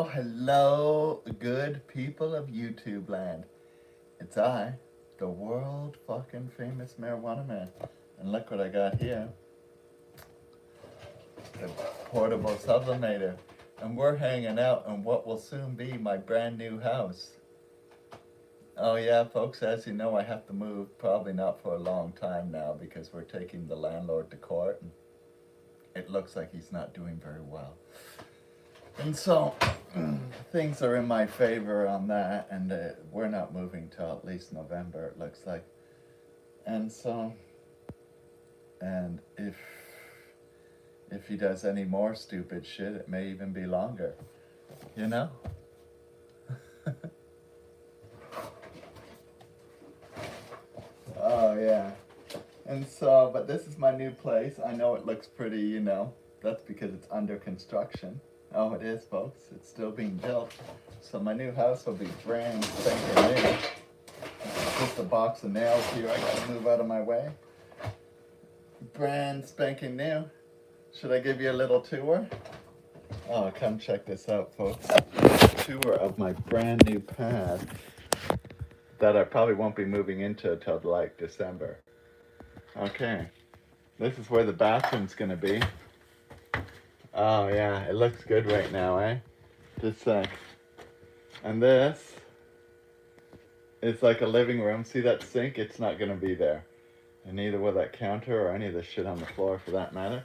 Oh, hello, good people of YouTube land. It's I, the world fucking famous Marijuanaman. And look what I got here. The portable sublimator. And we're hanging out in what will soon be my brand new house. Oh yeah, folks, as you know, I have to move. Probably not for a long time now because we're taking the landlord to court. And it looks like he's not doing very well. And so things are in my favor on that, and we're not moving till at least November, it looks like. And so, and if he does any more stupid shit, it may even be longer, you know? Oh yeah. And so, but this is my new place. I know it looks pretty, you know. That's because it's under construction. Oh, it is, folks. It's still being built. So my new house will be brand spanking new. Just a box of nails here. I gotta move out of my way. Brand spanking new. Should I give you a little tour? Oh, come check this out, folks. Tour of my brand new pad that I probably won't be moving into till like December. Okay. This is where the bathroom's gonna be. Oh yeah, it looks good right now, eh? Just a sec. And this is like a living room. See that sink? It's not gonna be there. And neither will that counter or any of the shit on the floor for that matter.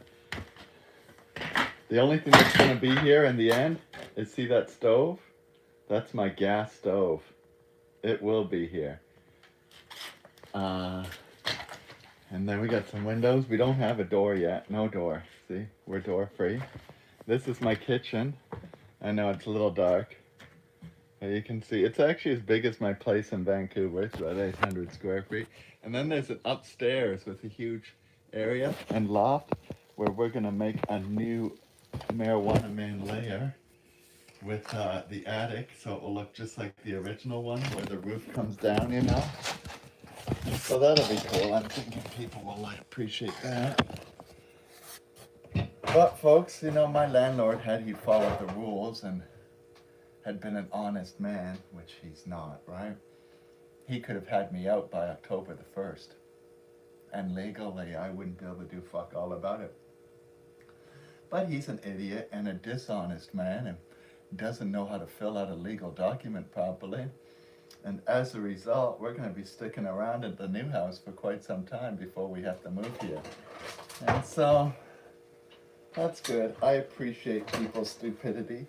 The only thing that's gonna be here in the end is, see that stove? That's my gas stove. It will be here. And then we got some windows. We don't have a door yet. No door. See? We're door free. This is my kitchen. I know it's a little dark. But you can see it's actually as big as my place in Vancouver. It's about 800 square feet. And then there's an upstairs with a huge area and loft where we're going to make a new Marijuanaman layer with the attic. So it will look just like the original one where the roof comes down, you know? So that'll be cool. I'm thinking people will appreciate that. But folks, you know, my landlord, had he followed the rules and had been an honest man, which he's not, right? He could have had me out by October the 1st. And legally, I wouldn't be able to do fuck all about it. But he's an idiot and a dishonest man and doesn't know how to fill out a legal document properly. And as a result, we're going to be sticking around at the new house for quite some time before we have to move here. And so, that's good. I appreciate people's stupidity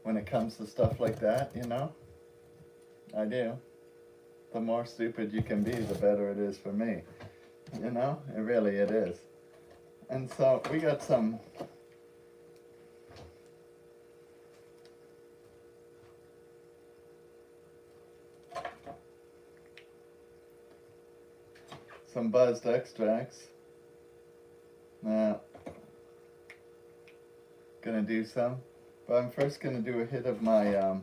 when it comes to stuff like that, you know? I do. The more stupid you can be, the better it is for me. You know? It really, it is. And so, we got some buzzed extracts. Now, gonna do some, but I'm first gonna do a hit of my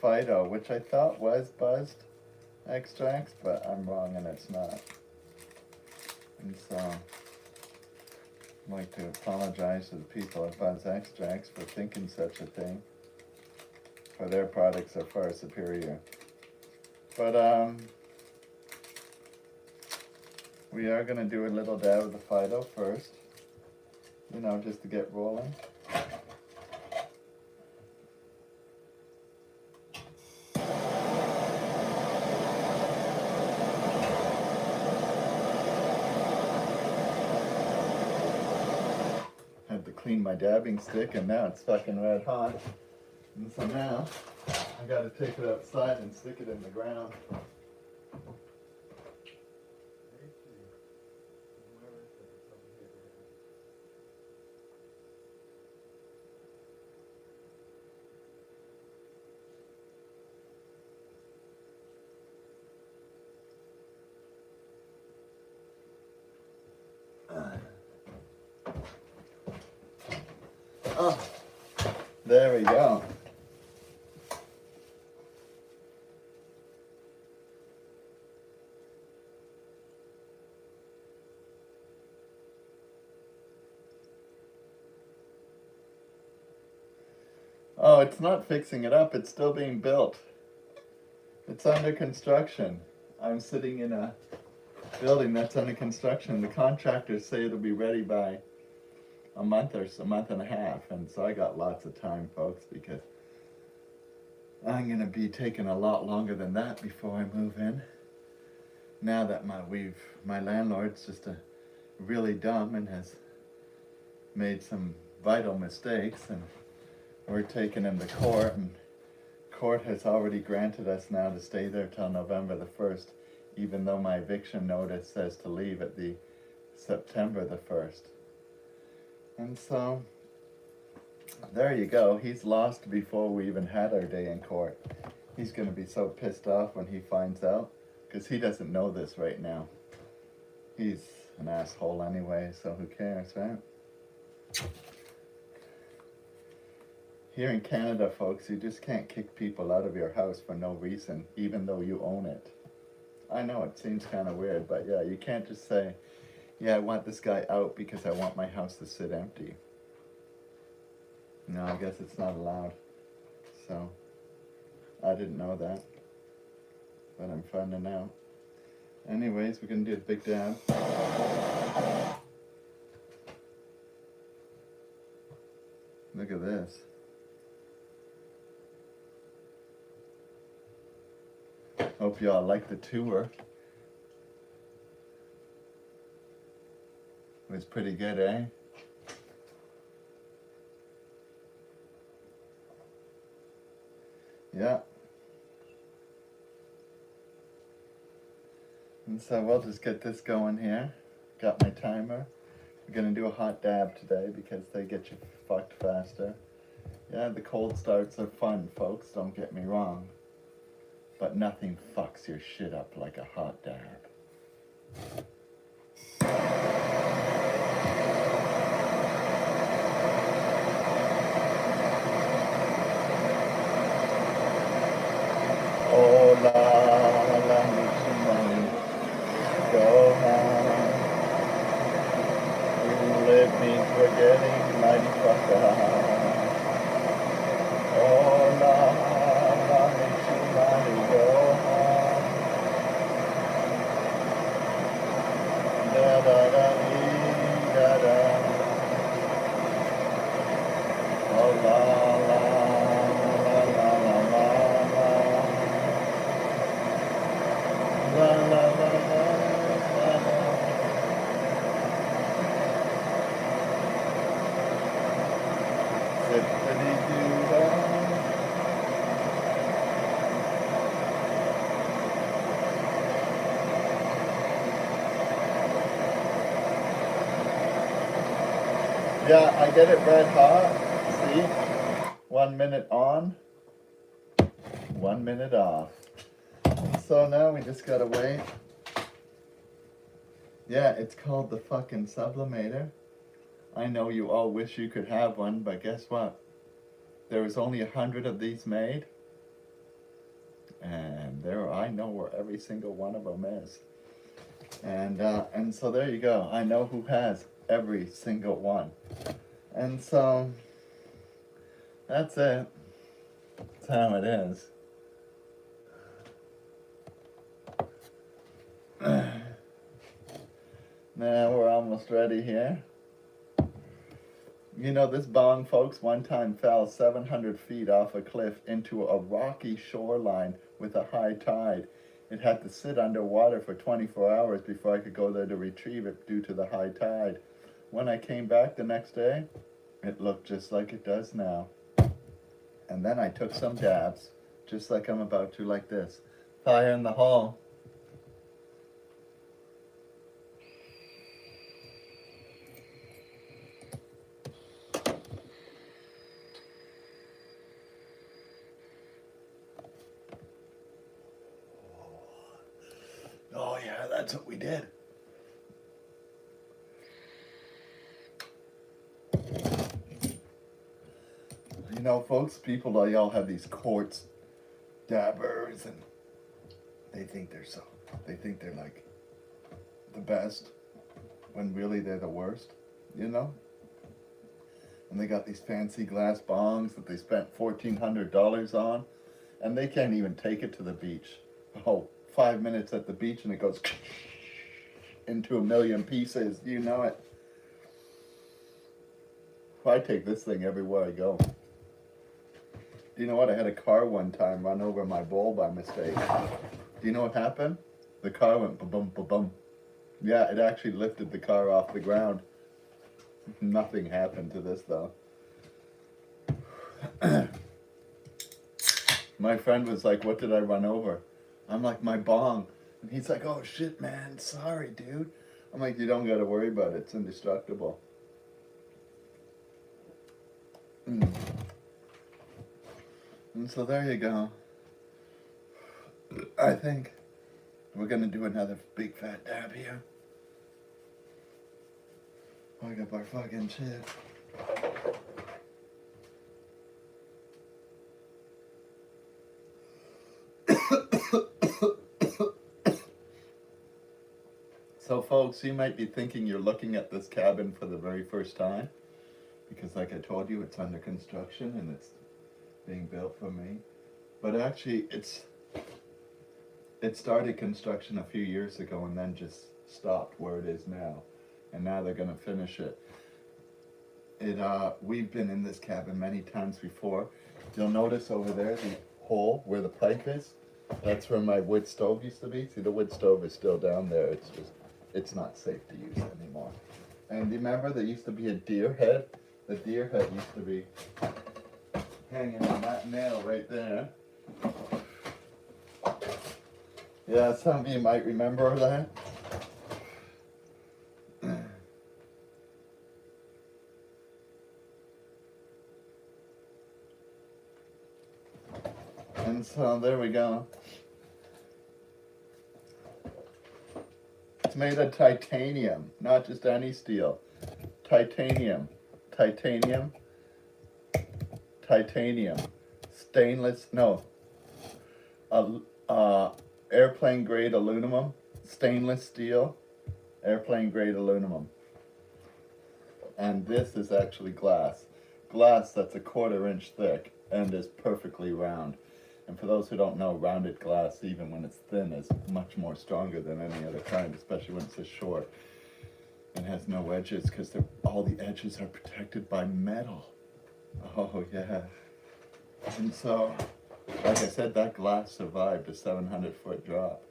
Fido, which I thought was buzzed extracts, but I'm wrong and it's not. And so, I'd like to apologize to the people at Buzz Extracts for thinking such a thing, for their products are far superior. But we are going to do a little dab of the Fido first, you know, just to get rolling. Had to clean my dabbing stick and now it's fucking red hot. And so now I got to take it outside and stick it in the ground. Oh, there we go. Oh No, it's not fixing it up. It's still being built. It's under construction. I'm sitting in a building that's under construction. The contractors say it'll be ready by a month or so, a month and a half. And so I got lots of time, folks, because I'm going to be taking a lot longer than that before I move in. Now that my landlord's just really dumb and has made some vital mistakes, and we're taking him to court, and court has already granted us now to stay there till November the 1st, even though my eviction notice says to leave at the September the 1st. And so, there you go. He's lost before we even had our day in court. He's going to be so pissed off when he finds out, because he doesn't know this right now. He's an asshole anyway, so who cares, right? Here in Canada, folks, you just can't kick people out of your house for no reason, even though you own it. I know it seems kind of weird, but yeah, you can't just say, yeah, I want this guy out because I want my house to sit empty. No, I guess it's not allowed. So, I didn't know that, but I'm finding out. Anyways, we're going to do a big dab. Look at this. Hope y'all like the tour. It was pretty good, eh? Yeah. And so we'll just get this going here. Got my timer. We're gonna do a hot dab today because they get you fucked faster. Yeah, the cold starts are fun, folks, don't get me wrong. But nothing fucks your shit up like a hot dab. Oh la muchimani, go home. Live means we're getting mighty fucked up. Oh la muchimani, go home. Da da da dee da da. Oh la. La la la la la la. Zippity-doo-dah. Yeah, I get it red hot. See? 1 minute on, 1 minute off. So now we just gotta wait. Yeah, it's called the fucking sublimator. I know you all wish you could have one, but guess what? There was only 100 of these made. And I know where every single one of them is. And so there you go. I know who has every single one. And so, that's it. That's how it is. Now we're almost ready here. You know, this bong, folks, one time fell 700 feet off a cliff into a rocky shoreline with a high tide. It had to sit underwater for 24 hours before I could go there to retrieve it due to the high tide. When I came back the next day, it looked just like it does now. And then I took some dabs, just like I'm about to, like this. Fire in the hole. Oh yeah, that's what we did. You know, folks, people, they all have these quartz dabbers, and they think they're like the best, when really they're the worst, you know? And they got these fancy glass bongs that they spent $1,400 on, and they can't even take it to the beach. Oh, 5 minutes at the beach and it goes into a million pieces. You know it. I take this thing everywhere I go. Do you know what? I had a car one time run over my bowl by mistake. Do you know what happened? The car went ba-bum, ba-bum. Yeah, it actually lifted the car off the ground. Nothing happened to this though. My friend was like, what did I run over? I'm like, my bong. And he's like, oh shit, man, sorry, dude. I'm like, you don't gotta worry about it, it's indestructible. And so there you go. I think we're gonna do another big fat dab here. Plug up our fucking shit. So folks, you might be thinking you're looking at this cabin for the very first time, because like I told you, it's under construction and it's being built for me. But actually it started construction a few years ago and then just stopped where it is now. And now they're gonna finish it. We've been in this cabin many times before. You'll notice over there the hole where the pipe is. That's where my wood stove used to be. See, the wood stove is still down there. It's not safe to use anymore. And remember, there used to be a deer head. The deer head used to be hanging on that nail right there. Yeah, some of you might remember that. And so there we go. It's made of titanium, not just any steel. Titanium, titanium, titanium, stainless, no, airplane grade aluminum, stainless steel, airplane grade aluminum. And this is actually glass. Glass that's a 1/4 inch thick and is perfectly round. And for those who don't know, rounded glass, even when it's thin, is much more stronger than any other kind, especially when it's this short and has no edges, because all the edges are protected by metal. Oh yeah. And so, like I said, that glass survived a 700-foot drop.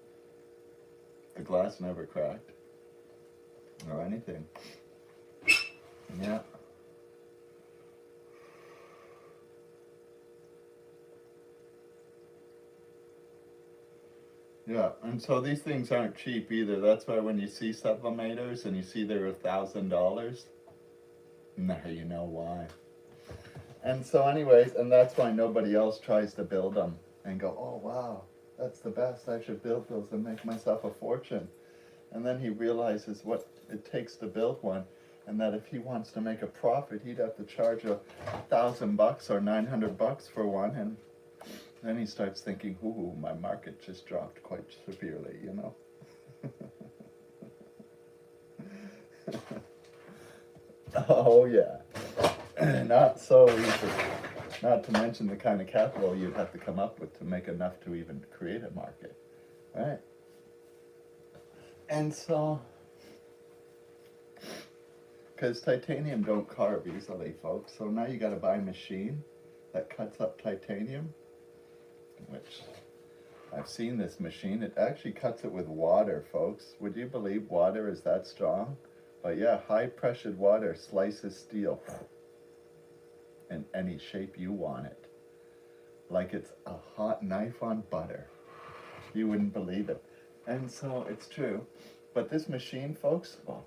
The glass never cracked or anything. Yeah. Yeah, and so these things aren't cheap either. That's why when you see sublimators and you see they're $1,000, now you know why. And so anyways, and that's why nobody else tries to build them and go, oh wow, that's the best, I should build those and make myself a fortune. And then he realizes what it takes to build one, and that if he wants to make a profit, he'd have to charge $1,000 or $900 for one. And then he starts thinking, ooh, my market just dropped quite severely, you know? Oh yeah. Not so easy. Not to mention the kind of capital you'd have to come up with to make enough to even create a market, right? And so, because titanium don't carve easily, folks, so now you gotta buy a machine that cuts up titanium, which I've seen this machine. It actually cuts it with water, folks. Would you believe water is that strong? But yeah, high pressured water slices steel in any shape you want it. Like it's a hot knife on butter. You wouldn't believe it. And so it's true. But this machine, folks, well,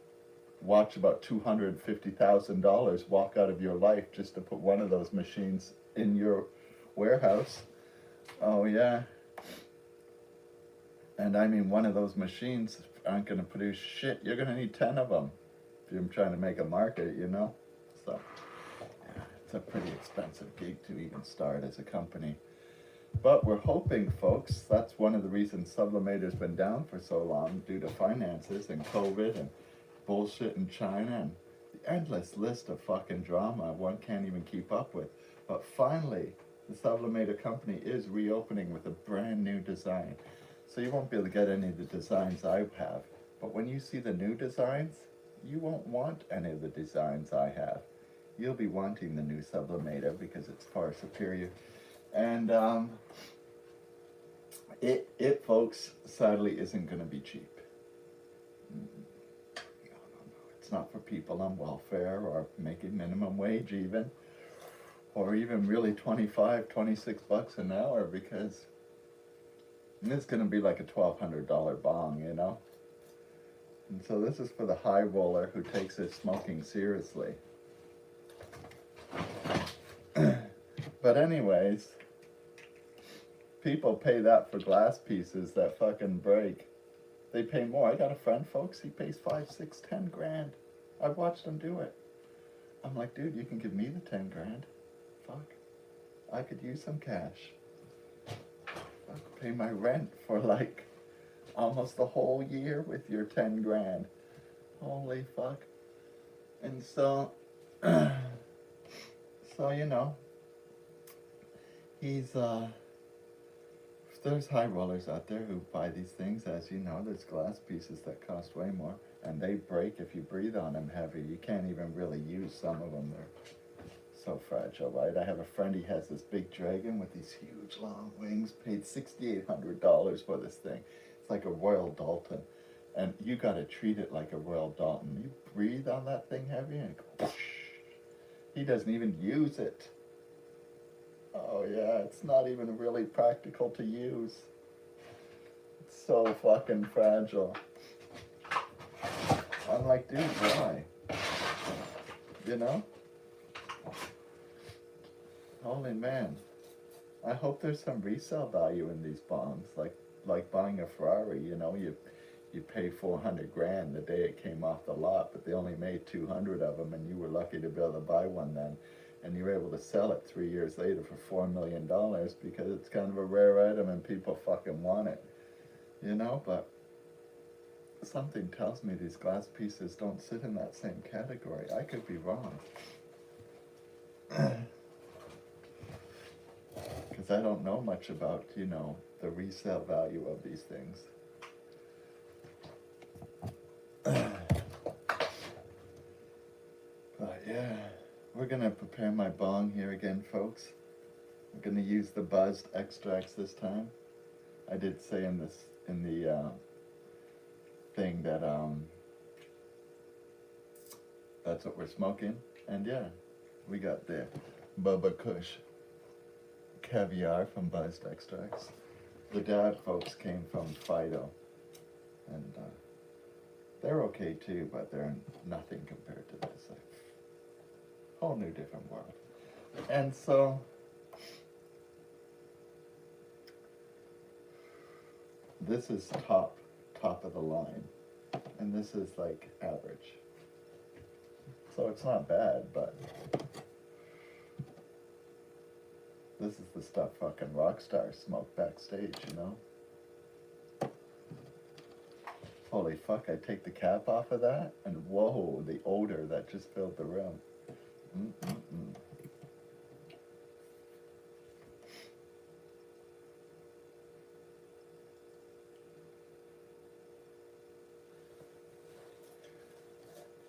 watch about $250,000 walk out of your life just to put one of those machines in your warehouse. Oh yeah. And I mean, one of those machines aren't going to produce shit. You're going to need 10 of them if you're trying to make a market, you know? So, yeah, it's a pretty expensive gig to even start as a company. But we're hoping, folks, that's one of the reasons Sublimator's been down for so long, due to finances and COVID and bullshit in China and endless list of fucking drama one can't even keep up with. But finally, the sublimator company is reopening with a brand new design. So you won't be able to get any of the designs I have. But when you see the new designs, you won't want any of the designs I have. You'll be wanting the new sublimator because it's far superior. And it, folks, sadly isn't going to be cheap. No. It's not for people on welfare or making minimum wage even, or even really 25, 26 bucks an hour, because it's going to be like a $1,200 bong, you know? And so this is for the high roller who takes his smoking seriously. But anyways, people pay that for glass pieces that fucking break. They pay more. I got a friend, folks, he pays 5, 6, 10 grand. I've watched him do it. I'm like, dude, you can give me the 10 grand. Fuck. I could use some cash. I could pay my rent for like almost the whole year with your 10 grand. Holy fuck. And so, so, you know, he's, there's high rollers out there who buy these things. As you know, there's glass pieces that cost way more, and they break if you breathe on them heavy. You can't even really use some of them. They're so fragile, right? I have a friend, he has this big dragon with these huge long wings, paid $6,800 for this thing. It's like a Royal Dalton, and you gotta treat it like a Royal Dalton. You breathe on that thing heavy and it goes, whoosh. He doesn't even use it. Oh yeah, it's not even really practical to use. It's so fucking fragile. I'm like, dude, why? You know? Holy man. I hope there's some resale value in these bonds, like buying a Ferrari, you know, you pay 400 grand the day it came off the lot, but they only made 200 of them, and you were lucky to be able to buy one then. And you were able to sell it 3 years later for $4 million because it's kind of a rare item and people fucking want it, you know? But something tells me these glass pieces don't sit in that same category. I could be wrong. Because I don't know much about, you know, the resale value of these things. But yeah. We're gonna prepare my bong here again, folks. We're gonna use the buzzed extracts this time. I did say in the thing that that's what we're smoking, and yeah, we got the Bubba Kush caviar from buzzed extracts. The dad folks came from Fido, and they're okay too, but they're nothing compared to this. Whole new different world. And so this is top of the line, and this is like average. So it's not bad, but this is the stuff fucking rock stars smoke backstage, you know? Holy fuck, I take the cap off of that, and whoa, the odor that just filled the room. Mm-mm-mm.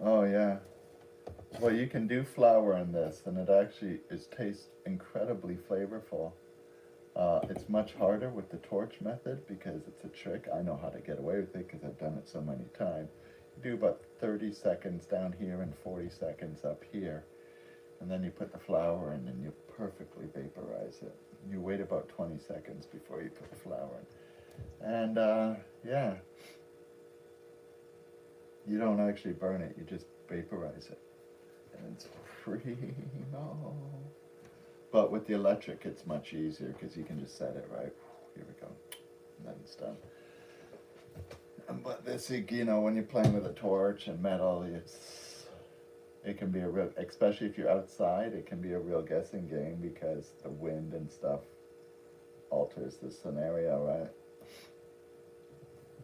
Oh yeah. Well, you can do flour in this, and it actually tastes incredibly flavorful. It's much harder with the torch method because it's a trick. I know how to get away with it because I've done it so many times. You do about 30 seconds down here and 40 seconds up here. And then you put the flour in and you perfectly vaporize it. You wait about 20 seconds before you put the flour in. And yeah, you don't actually burn it, you just vaporize it. And it's primo. But with the electric, it's much easier because you can just set it right. Here we go. And then it's done. But this, you know, when you're playing with a torch and metal, it can be a real, especially if you're outside, it can be a real guessing game because the wind and stuff alters the scenario, right?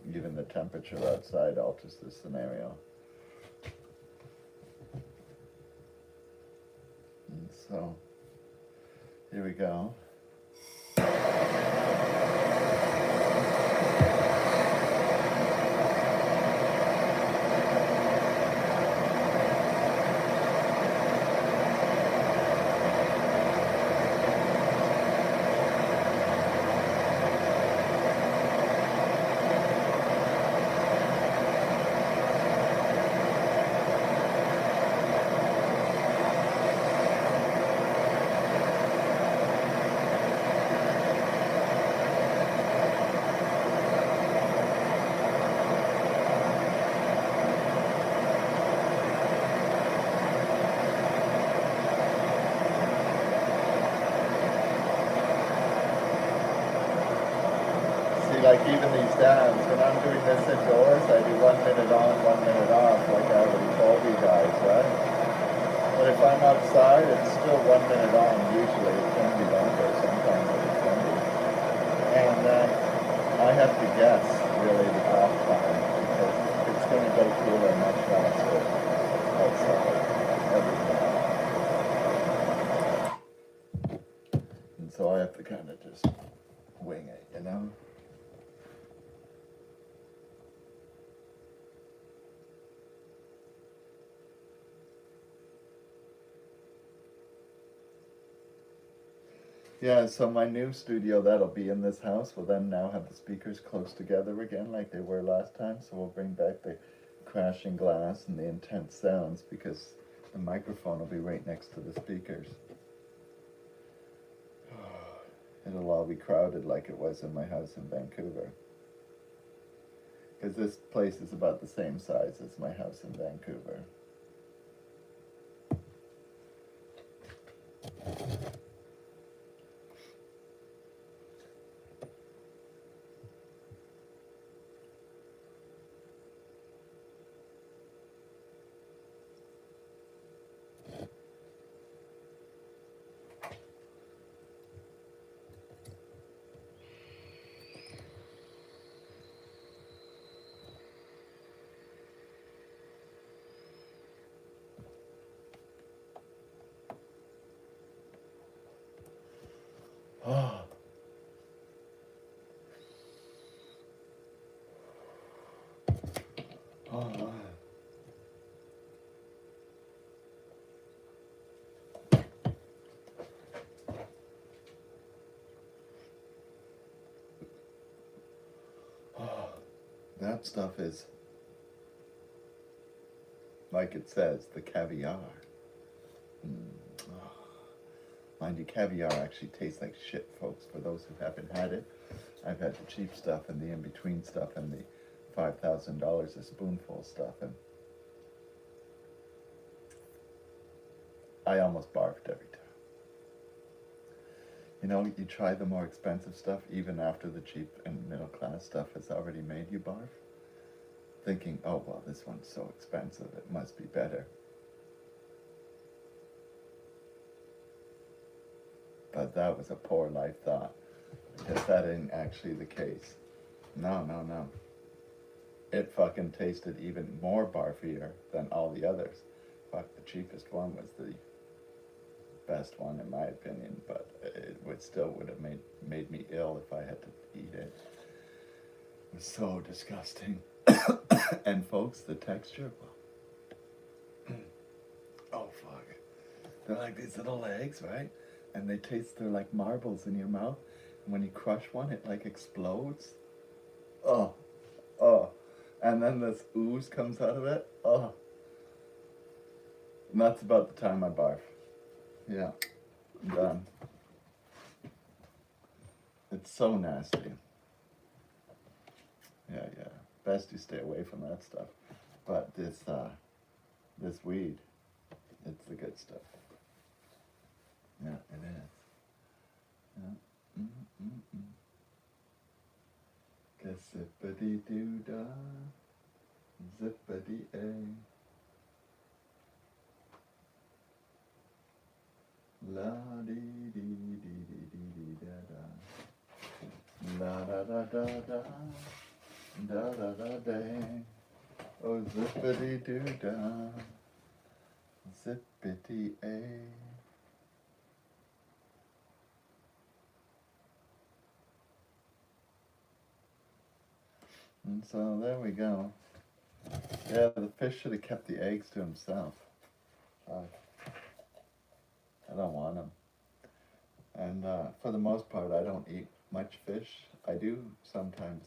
Even the temperature outside alters the scenario. So, here we go. Like even these dams, when I'm doing this indoors, I do 1 minute on, 1 minute off, like I already told you guys, right? But if I'm outside, it's still 1 minute on, usually. It can be longer, sometimes it can be. And then I have to guess, really, the off time, because it's going to go cooler much faster outside every time. And so I have to kind of just wing it, you know? Yeah, so my new studio that'll be in this house will then now have the speakers close together again like they were last time. So we'll bring back the crashing glass and the intense sounds because the microphone will be right next to the speakers. It'll all be crowded like it was in my house in Vancouver. Because this place is about the same size as my house in Vancouver. Oh. Oh. That stuff is, like it says, the caviar. Mind you, caviar actually tastes like shit, folks, for those who haven't had it. I've had the cheap stuff and the in-between stuff and the $5,000 a spoonful stuff, and I almost barfed every time. You know, you try the more expensive stuff even after the cheap and middle-class stuff has already made you barf, thinking, oh, well, this one's so expensive, it must be better. But that was a poor life thought, because that ain't actually the case. No. It fucking tasted even more barfier than all the others. Fuck, the cheapest one was the best one in my opinion, but it would have made me ill if I had to eat it. It was so disgusting. And folks, the texture, oh fuck. They're like these little eggs, right? And they're like marbles in your mouth. And when you crush one, it like explodes. Oh. And then this ooze comes out of it. Oh. And that's about the time I barf. Yeah, I'm done. It's so nasty. Yeah. Best you stay away from that stuff. But this weed, it's the good stuff. Yeah, it is. Yeah. Zippity-doo-dah, zippity-a. La-dee-dee-dee-dee-dee-da-da. La-da-da-da-da, da-da-da-day. Oh, zippity-doo-dah, zippity-a. And so there we go. Yeah, the fish should have kept the eggs to himself. I don't want them. And for the most part, I don't eat much fish. I do sometimes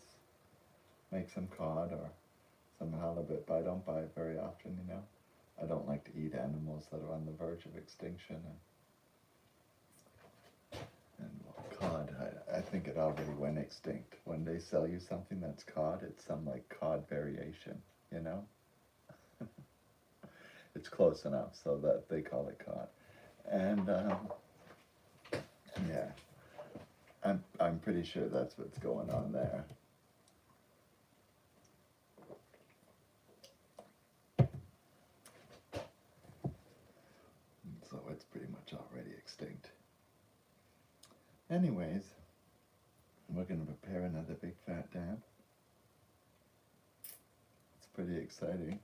make some cod or some halibut, but I don't buy it very often, you know. I don't like to eat animals that are on the verge of extinction. And cod, I think it already went extinct. When they sell you something that's cod, it's some like cod variation, you know? It's close enough so that they call it cod. And yeah, I'm pretty sure that's what's going on there. So it's pretty much already extinct. Anyways, we're going to prepare another big fat dab. It's pretty exciting.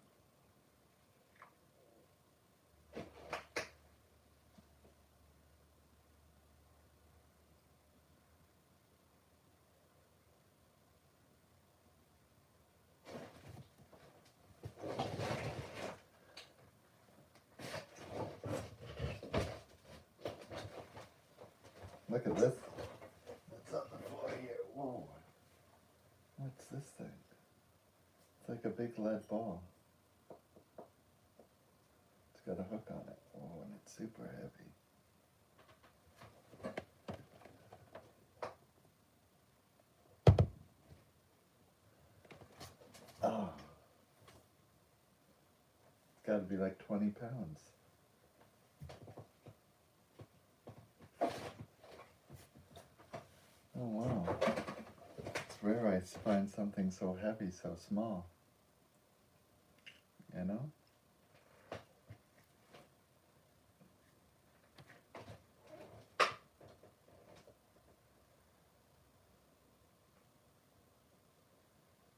Look at this. What's on the floor here? Whoa. What's this thing? It's like a big lead ball. It's got a hook on it. Oh, and it's super heavy. Oh. It's got to be like 20 pounds. Oh, wow. It's rare I find something so heavy, so small. You know?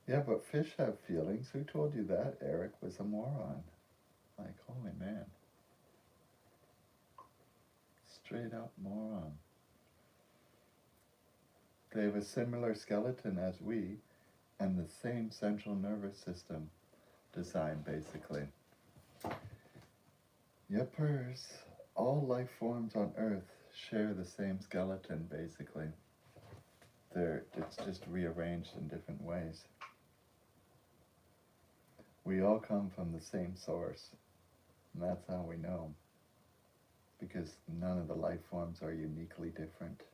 Yeah, but fish have feelings. Who told you that? Eric was a moron. Like, holy man. Straight up moron. They have a similar skeleton as we, and the same central nervous system design, basically. Yepers. All life forms on Earth share the same skeleton, basically. It's just rearranged in different ways. We all come from the same source, and that's how we know. Because none of the life forms are uniquely different.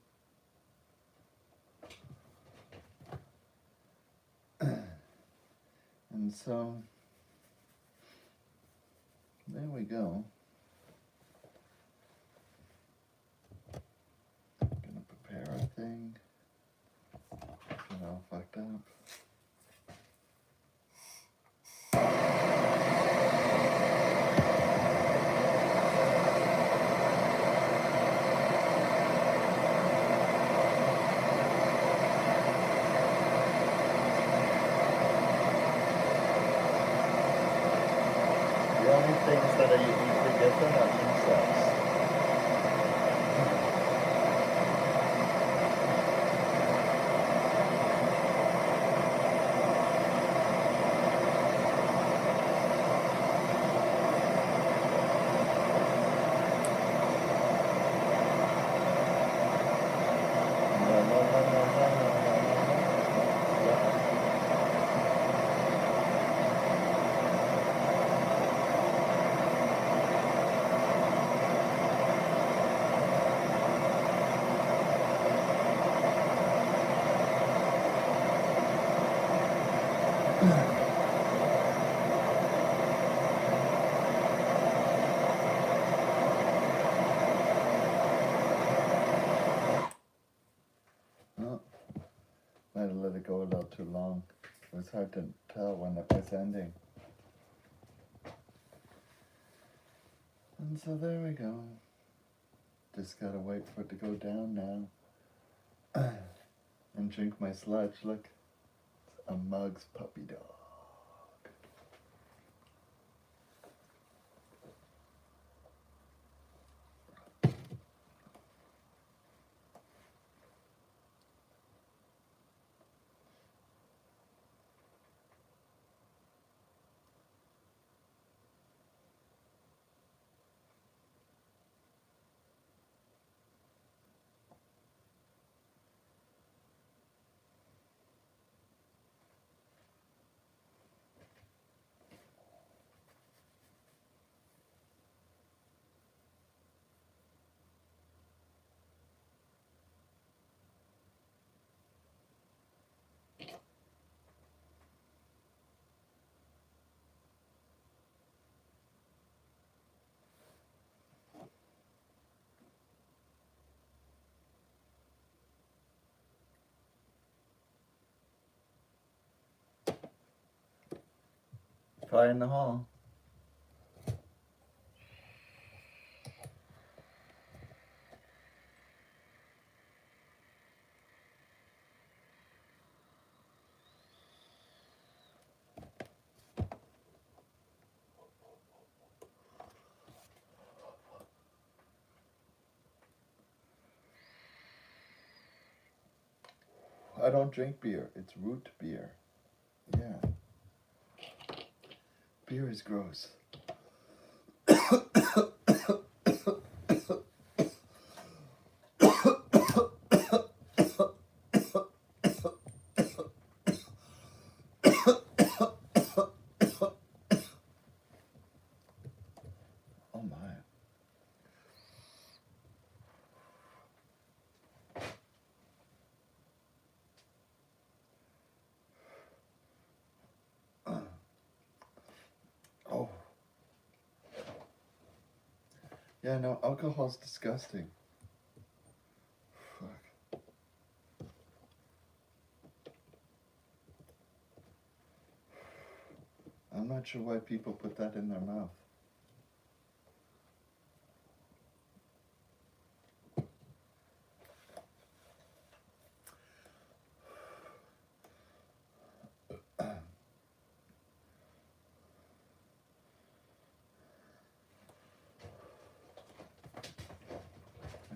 And so, there we go. Gonna prepare our thing. Get all fucked up. The only things that are uniquely different are insects. Oh, might have let it go a little too long. It was hard to tell when it was ending. And so there we go. Just gotta wait for it to go down now. And drink my sludge. Look, it's a Mug's puppy dog. Try in the hall. I don't drink beer. It's root beer. Yeah. Beer is gross. Oh my. Oh. Yeah, no, alcohol's disgusting. Fuck. I'm not sure why people put that in their mouth.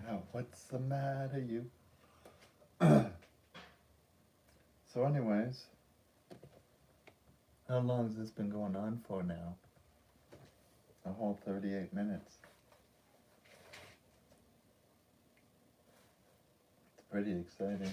Now, what's the matter, you? So anyways, how long has this been going on for now? A whole 38 minutes. It's pretty exciting.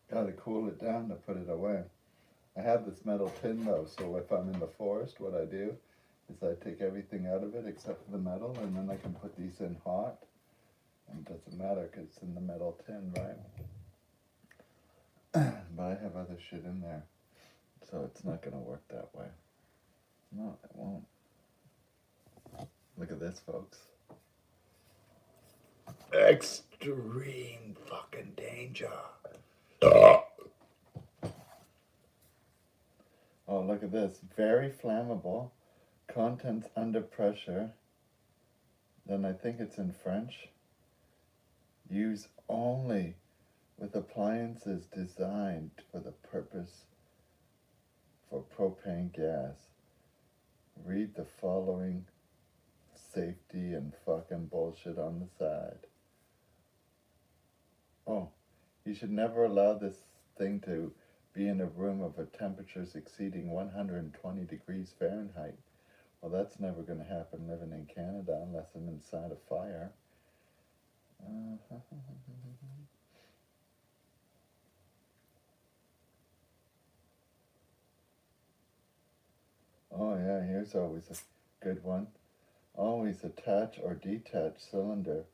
Gotta cool it down to put it away. I have this metal tin though, so if I'm in the forest, what I do is I take everything out of it except for the metal, and then I can put these in hot. And it doesn't matter because it's in the metal tin, right? But I have other shit in there, so it's not gonna work that way. No, it won't. Look at this, folks. Extreme fucking danger. Oh, look at this. Very flammable. Contents under pressure. Then I think it's in French. Use only with appliances designed for the purpose for propane gas. Read the following safety and fucking bullshit on the side. Oh, you should never allow this thing to be in a room of a temperatures exceeding 120 degrees Fahrenheit. Well, that's never going to happen living in Canada unless I'm inside a fire. Oh yeah, here's always a good one. Always attach or detach cylinder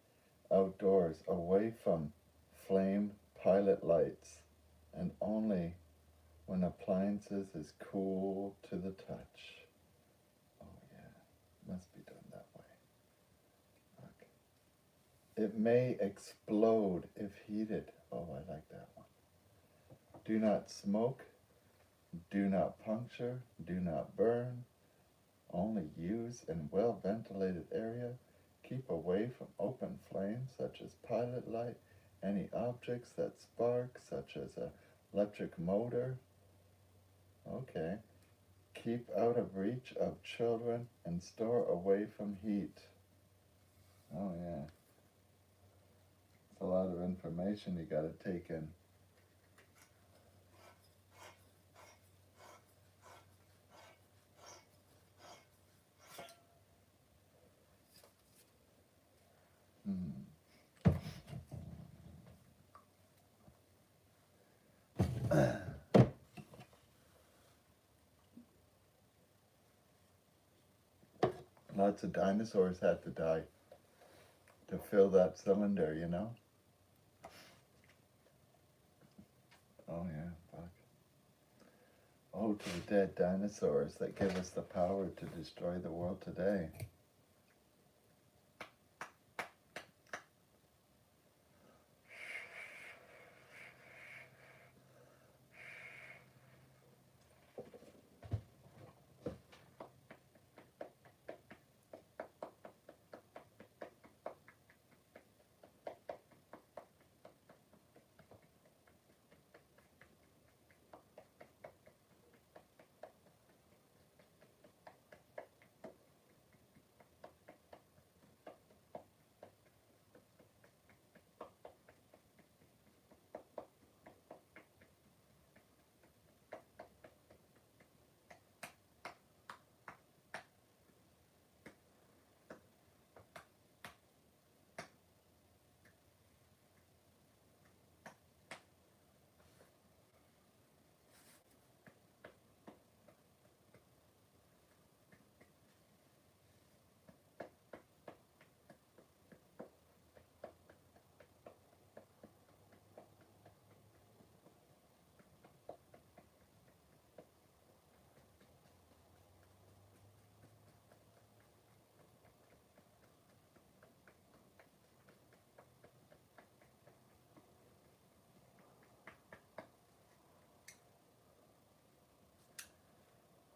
outdoors away from flame pilot lights and only when appliances is cool to the touch. Oh yeah, must be done that way. It may explode if heated. Oh, I like that one. Do not smoke. Do not puncture. Do not burn. Only use in well-ventilated area. Keep away from open flames such as pilot light, any objects that spark such as an electric motor. Okay. Keep out of reach of children and store away from heat. Oh yeah. It's a lot of information you gotta take in. Lots of dinosaurs had to die to fill that cylinder, you know? Oh yeah, fuck. Oh, to the dead dinosaurs that give us the power to destroy the world today.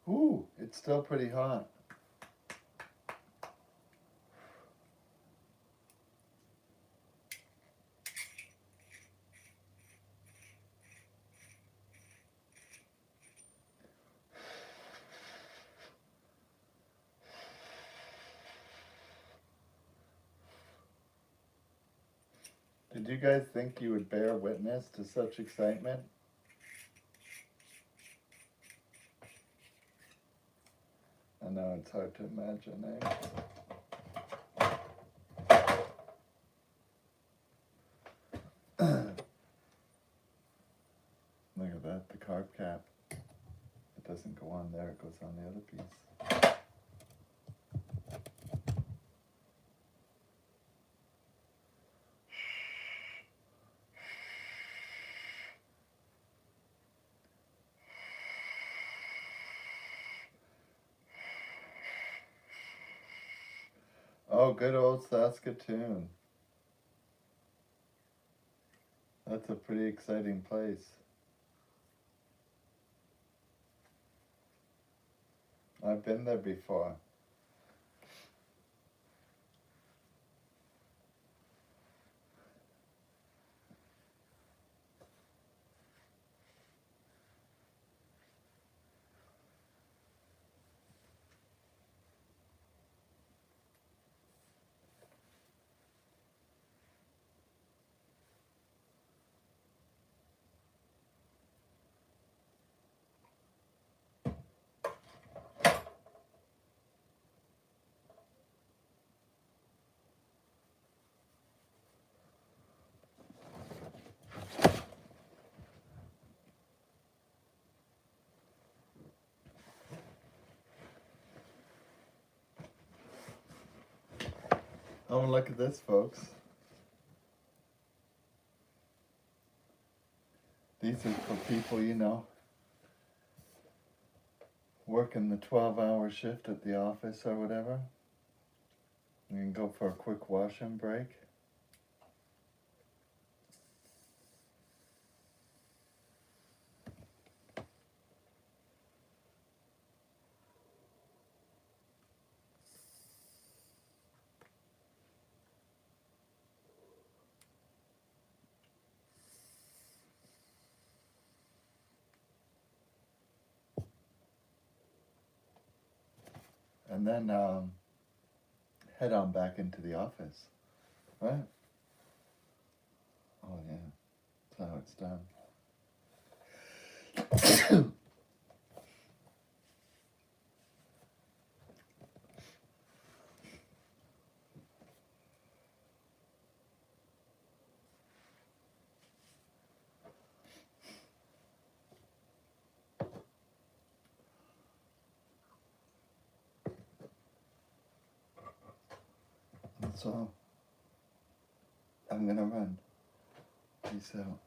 Ooh, it's still pretty hot. Did you guys think you would bear witness to such excitement? I know it's hard to imagine, eh? Look at that, the carb cap. It doesn't go on there, it goes on the other piece. Oh, good old Saskatoon. That's a pretty exciting place. I've been there before. Oh, look at this, folks. These are for people, you know, working the 12-hour shift at the office or whatever. You can go for a quick wash and break. and then head on back into the office, right? Oh yeah, that's how it's done. So I'm gonna run. Peace out.